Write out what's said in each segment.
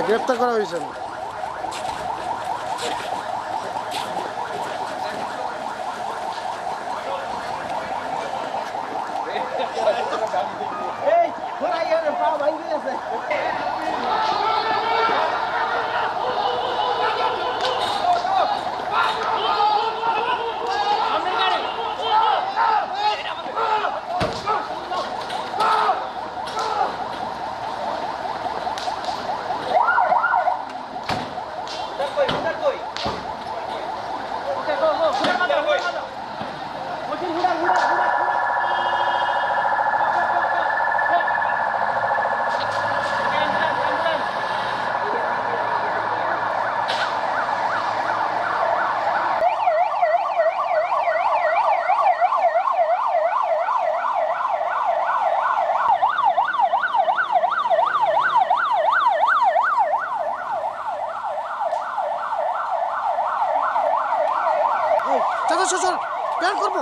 গ্রেপ্তার করা হয়েছে। চল চল চল প্ল্যান করবো।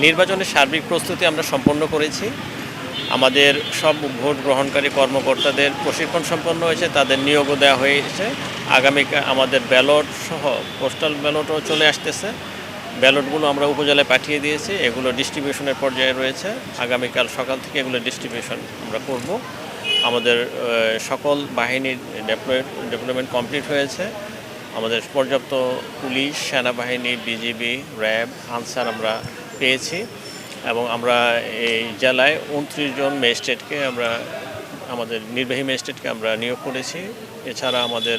নির্বাচনের সার্বিক প্রস্তুতি আমরা সম্পন্ন করেছি। আমাদের সব ভোট গ্রহণকারী কর্মকর্তাদের প্রশিক্ষণ সম্পন্ন হয়েছে, তাদের নিয়োগও দেওয়া হয়েছে। আগামীকাল আমাদের ব্যালট সহ পোস্টাল ব্যালটও চলে আসতেছে। ব্যালটগুলো আমরা উপজেলায় পাঠিয়ে দিয়েছি, এগুলো ডিস্ট্রিবিউশনের পর্যায়ে রয়েছে। আগামীকাল সকাল থেকে এগুলো ডিস্ট্রিবিউশন আমরা করব। আমাদের সকল বাহিনীর ডেপ্লয়মেন্ট কমপ্লিট হয়েছে। আমাদের পর্যাপ্ত পুলিশ, সেনাবাহিনী, বিজিবি, র্যাব, আনসার আমরা পেয়েছি এবং আমরা এই জেলায় 29 জন ম্যাজিস্ট্রেটকে আমাদের নির্বাহী ম্যাজিস্ট্রেটকে আমরা নিয়োগ করেছি। এছাড়া আমাদের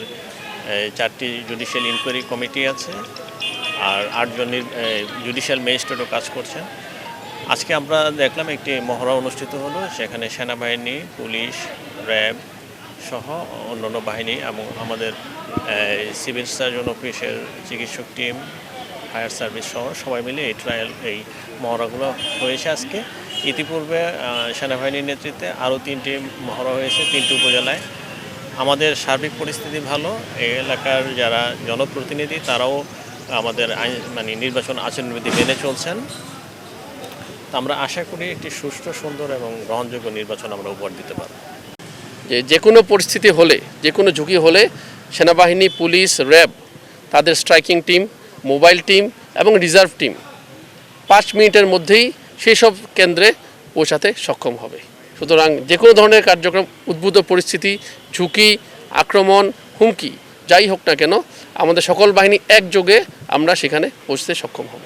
4টি জুডিশিয়াল ইনকোয়ারি কমিটি আছে, আর 8 জন জুডিশিয়াল ম্যাজিস্ট্রেটও কাজ করছেন। আজকে আমরা দেখলাম একটি মহড়া অনুষ্ঠিত হলো, সেখানে সেনাবাহিনী, পুলিশ, র্যাব সহ অন্যান্য বাহিনী এবং আমাদের সিভিল সার্জন অফিসের চিকিৎসক টিম, ফায়ার সার্ভিস সহ সবাই মিলে এই মহড়াগুলো হয়েছে আজকে। ইতিপূর্বে সেনাবাহিনীর নেতৃত্বে আরও 3টি মহড়া হয়েছে 3টি উপজেলায়। আমাদের সার্বিক পরিস্থিতি ভালো। এই এলাকার যারা জনপ্রতিনিধি তারাও আমাদের নির্বাচন আচরণবিধি মেনে চলছেন। আমরা আশা করি একটি সুষ্ঠু, সুন্দর এবং গ্রহণযোগ্য নির্বাচন আমরা উপহার দিতে পারব। যে কোনো পরিস্থিতি হলে, যে কোনো ঝুঁকি হলে সেনাবাহিনী, পুলিশ, র্যাব, তাদের স্ট্রাইকিং টিম, মোবাইল টিম এবং রিজার্ভ টিম 5 মিনিটের মধ্যেই সেই সব কেন্দ্রে পৌঁছাতে সক্ষম হবে। সুতরাং যে কোনো ধরনের কার্যক্রম, উদ্ভূত পরিস্থিতি, ঝুঁকি, আক্রমণ, হুমকি যাই হোক না কেন, আমাদের সকল বাহিনী একযোগে আমরা সেখানে পৌঁছতে সক্ষম হব।